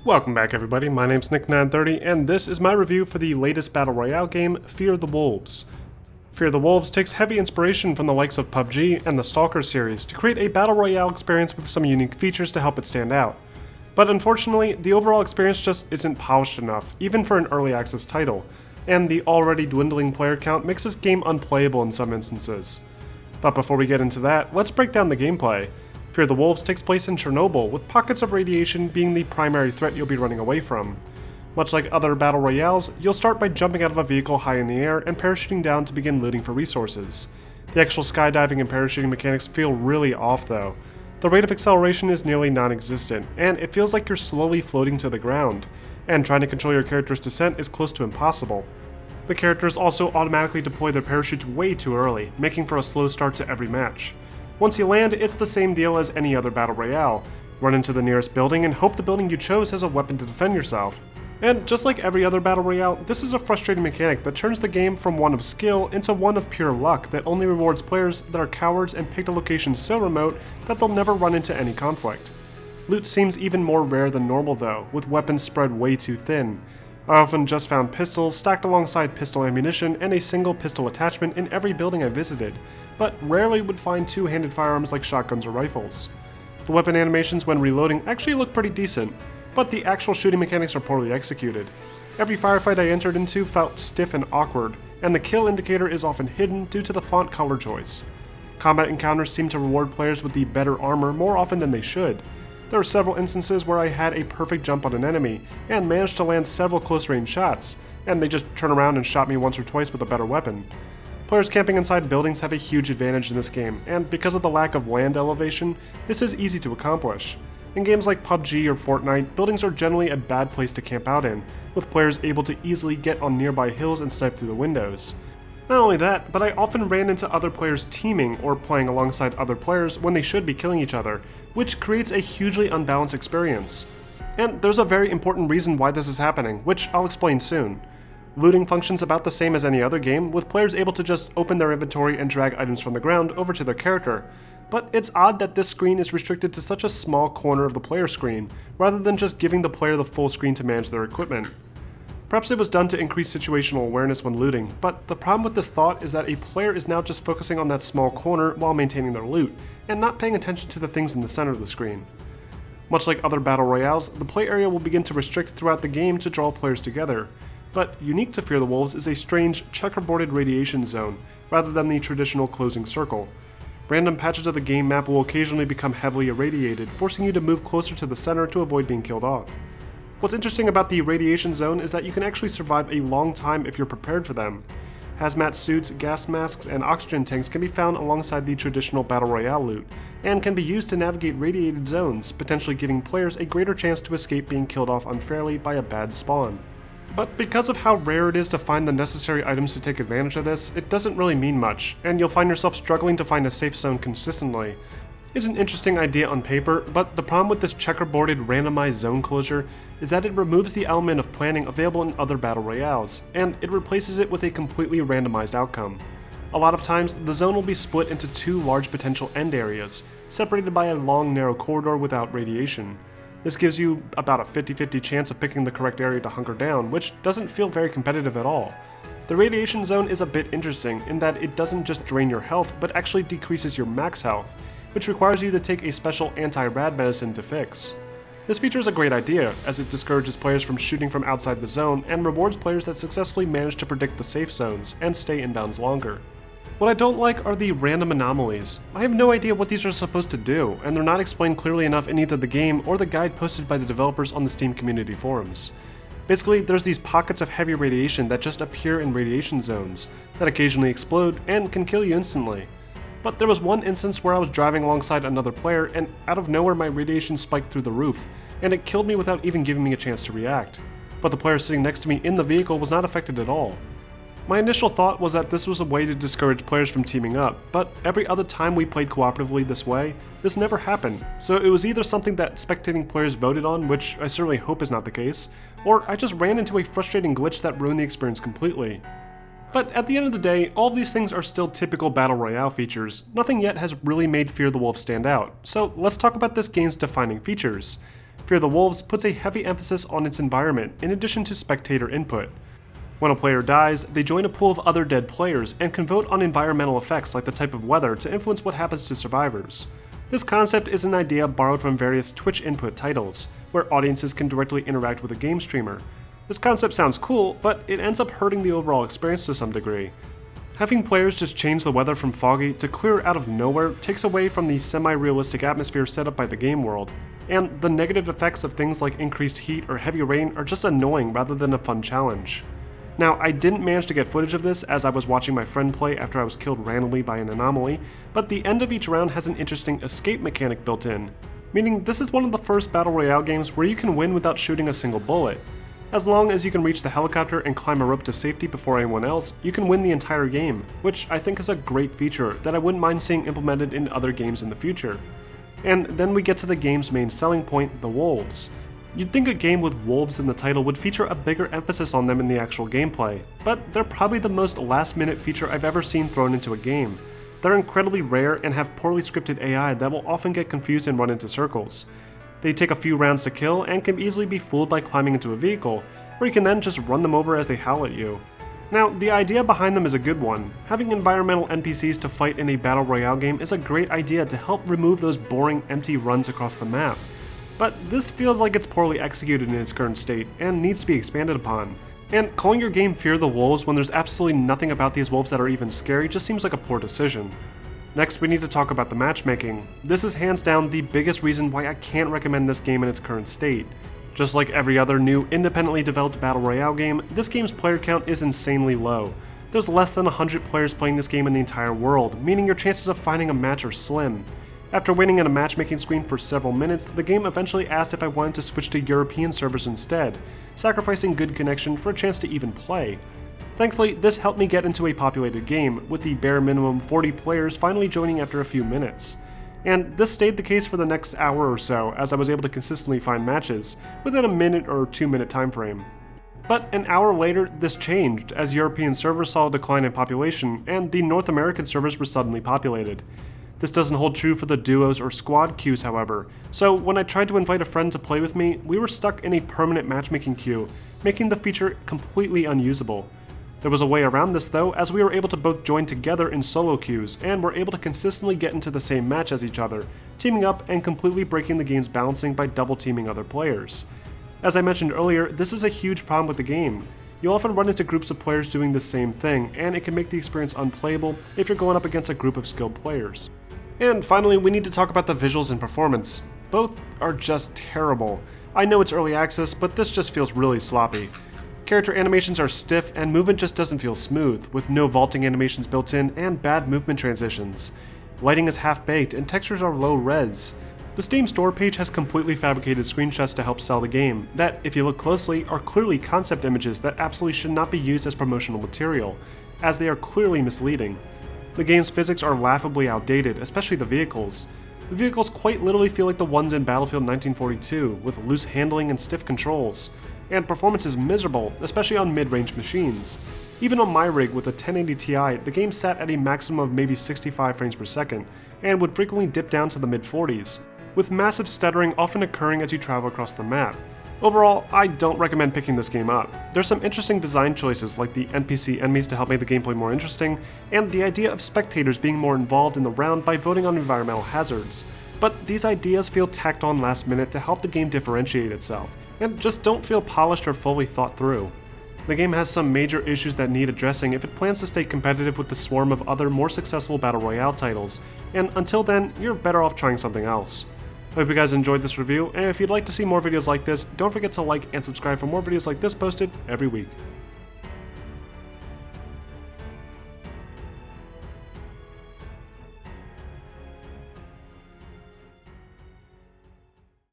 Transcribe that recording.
Welcome back everybody, my name's Nick930 and this is my review for the latest Battle Royale game, Fear the Wolves. Fear the Wolves takes heavy inspiration from the likes of PUBG and the Stalker series to create a Battle Royale experience with some unique features to help it stand out. But unfortunately, the overall experience just isn't polished enough, even for an early access title, and the already dwindling player count makes this game unplayable in some instances. But before we get into that, let's break down the gameplay. Fear the Wolves takes place in Chernobyl, with pockets of radiation being the primary threat you'll be running away from. Much like other battle royales, you'll start by jumping out of a vehicle high in the air and parachuting down to begin looting for resources. The actual skydiving and parachuting mechanics feel really off though. The rate of acceleration is nearly non-existent, and it feels like you're slowly floating to the ground, and trying to control your character's descent is close to impossible. The characters also automatically deploy their parachutes way too early, making for a slow start to every match. Once you land, it's the same deal as any other battle royale. Run into the nearest building and hope the building you chose has a weapon to defend yourself. And just like every other battle royale, this is a frustrating mechanic that turns the game from one of skill into one of pure luck that only rewards players that are cowards and picked a location so remote that they'll never run into any conflict. Loot seems even more rare than normal though, with weapons spread way too thin. I often just found pistols stacked alongside pistol ammunition and a single pistol attachment in every building I visited, but rarely would find two-handed firearms like shotguns or rifles. The weapon animations when reloading actually look pretty decent, but the actual shooting mechanics are poorly executed. Every firefight I entered into felt stiff and awkward, and the kill indicator is often hidden due to the font color choice. Combat encounters seem to reward players with the better armor more often than they should. There were several instances where I had a perfect jump on an enemy, and managed to land several close-range shots, and they just turn around and shot me once or twice with a better weapon. Players camping inside buildings have a huge advantage in this game, and because of the lack of land elevation, this is easy to accomplish. In games like PUBG or Fortnite, buildings are generally a bad place to camp out in, with players able to easily get on nearby hills and snipe through the windows. Not only that, but I often ran into other players teaming or playing alongside other players when they should be killing each other, which creates a hugely unbalanced experience. And there's a very important reason why this is happening, which I'll explain soon. Looting functions about the same as any other game, with players able to just open their inventory and drag items from the ground over to their character. But it's odd that this screen is restricted to such a small corner of the player screen, rather than just giving the player the full screen to manage their equipment. Perhaps it was done to increase situational awareness when looting, but the problem with this thought is that a player is now just focusing on that small corner while maintaining their loot, and not paying attention to the things in the center of the screen. Much like other battle royales, the play area will begin to restrict throughout the game to draw players together. But unique to Fear the Wolves is a strange checkerboarded radiation zone, rather than the traditional closing circle. Random patches of the game map will occasionally become heavily irradiated, forcing you to move closer to the center to avoid being killed off. What's interesting about the radiation zone is that you can actually survive a long time if you're prepared for them. Hazmat suits, gas masks, and oxygen tanks can be found alongside the traditional Battle Royale loot, and can be used to navigate radiated zones, potentially giving players a greater chance to escape being killed off unfairly by a bad spawn. But because of how rare it is to find the necessary items to take advantage of this, it doesn't really mean much, and you'll find yourself struggling to find a safe zone consistently. It's an interesting idea on paper, but the problem with this checkerboarded randomized zone closure is that it removes the element of planning available in other battle royales, and it replaces it with a completely randomized outcome. A lot of times, the zone will be split into two large potential end areas, separated by a long narrow corridor without radiation. This gives you about a 50-50 chance of picking the correct area to hunker down, which doesn't feel very competitive at all. The radiation zone is a bit interesting in that it doesn't just drain your health, but actually decreases your max health, which requires you to take a special anti-rad medicine to fix. This feature is a great idea, as it discourages players from shooting from outside the zone and rewards players that successfully manage to predict the safe zones and stay inbounds longer. What I don't like are the random anomalies. I have no idea what these are supposed to do, and they're not explained clearly enough in either the game or the guide posted by the developers on the Steam community forums. Basically, there's these pockets of heavy radiation that just appear in radiation zones, that occasionally explode and can kill you instantly. But there was one instance where I was driving alongside another player and out of nowhere my radiation spiked through the roof, and it killed me without even giving me a chance to react. But the player sitting next to me in the vehicle was not affected at all. My initial thought was that this was a way to discourage players from teaming up, but every other time we played cooperatively this way, this never happened, so it was either something that spectating players voted on, which I certainly hope is not the case, or I just ran into a frustrating glitch that ruined the experience completely. But at the end of the day, all of these things are still typical Battle Royale features. Nothing yet has really made Fear the Wolves stand out, so let's talk about this game's defining features. Fear the Wolves puts a heavy emphasis on its environment in addition to spectator input. When a player dies, they join a pool of other dead players and can vote on environmental effects like the type of weather to influence what happens to survivors. This concept is an idea borrowed from various Twitch input titles, where audiences can directly interact with a game streamer. This concept sounds cool, but it ends up hurting the overall experience to some degree. Having players just change the weather from foggy to clear out of nowhere takes away from the semi-realistic atmosphere set up by the game world, and the negative effects of things like increased heat or heavy rain are just annoying rather than a fun challenge. Now, I didn't manage to get footage of this as I was watching my friend play after I was killed randomly by an anomaly, but the end of each round has an interesting escape mechanic built in, meaning this is one of the first Battle Royale games where you can win without shooting a single bullet. As long as you can reach the helicopter and climb a rope to safety before anyone else, you can win the entire game, which I think is a great feature that I wouldn't mind seeing implemented in other games in the future. And then we get to the game's main selling point, the wolves. You'd think a game with wolves in the title would feature a bigger emphasis on them in the actual gameplay, but they're probably the most last-minute feature I've ever seen thrown into a game. They're incredibly rare and have poorly scripted AI that will often get confused and run into circles. They take a few rounds to kill and can easily be fooled by climbing into a vehicle, where you can then just run them over as they howl at you. Now, the idea behind them is a good one. Having environmental NPCs to fight in a Battle Royale game is a great idea to help remove those boring, empty runs across the map. But this feels like it's poorly executed in its current state and needs to be expanded upon. And calling your game Fear the Wolves when there's absolutely nothing about these wolves that are even scary just seems like a poor decision. Next, we need to talk about the matchmaking. This is hands down the biggest reason why I can't recommend this game in its current state. Just like every other new, independently developed Battle Royale game, this game's player count is insanely low. There's less than 100 players playing this game in the entire world, meaning your chances of finding a match are slim. After waiting at a matchmaking screen for several minutes, the game eventually asked if I wanted to switch to European servers instead, sacrificing good connection for a chance to even play. Thankfully, this helped me get into a populated game, with the bare minimum 40 players finally joining after a few minutes. And this stayed the case for the next hour or so, as I was able to consistently find matches, within a minute or 2 minute time frame. But an hour later, this changed, as European servers saw a decline in population, and the North American servers were suddenly populated. This doesn't hold true for the duos or squad queues, however, so when I tried to invite a friend to play with me, we were stuck in a permanent matchmaking queue, making the feature completely unusable. There was a way around this though, as we were able to both join together in solo queues, and were able to consistently get into the same match as each other, teaming up and completely breaking the game's balancing by double teaming other players. As I mentioned earlier, this is a huge problem with the game. You'll often run into groups of players doing the same thing, and it can make the experience unplayable if you're going up against a group of skilled players. And finally, we need to talk about the visuals and performance. Both are just terrible. I know it's early access, but this just feels really sloppy. Character animations are stiff and movement just doesn't feel smooth, with no vaulting animations built in and bad movement transitions. Lighting is half-baked and textures are low res. The Steam store page has completely fabricated screenshots to help sell the game that, if you look closely, are clearly concept images that absolutely should not be used as promotional material, as they are clearly misleading. The game's physics are laughably outdated, especially the vehicles. The vehicles quite literally feel like the ones in Battlefield 1942, with loose handling and stiff controls. And performance is miserable, especially on mid-range machines. Even on my rig with a 1080 Ti, the game sat at a maximum of maybe 65 frames per second, and would frequently dip down to the mid-40s, with massive stuttering often occurring as you travel across the map. Overall, I don't recommend picking this game up. There's some interesting design choices like the NPC enemies to help make the gameplay more interesting, and the idea of spectators being more involved in the round by voting on environmental hazards. But these ideas feel tacked on last minute to help the game differentiate itself, and just don't feel polished or fully thought through. The game has some major issues that need addressing if it plans to stay competitive with the swarm of other more successful Battle Royale titles, and until then, you're better off trying something else. I hope you guys enjoyed this review, and if you'd like to see more videos like this, don't forget to like and subscribe for more videos like this posted every week.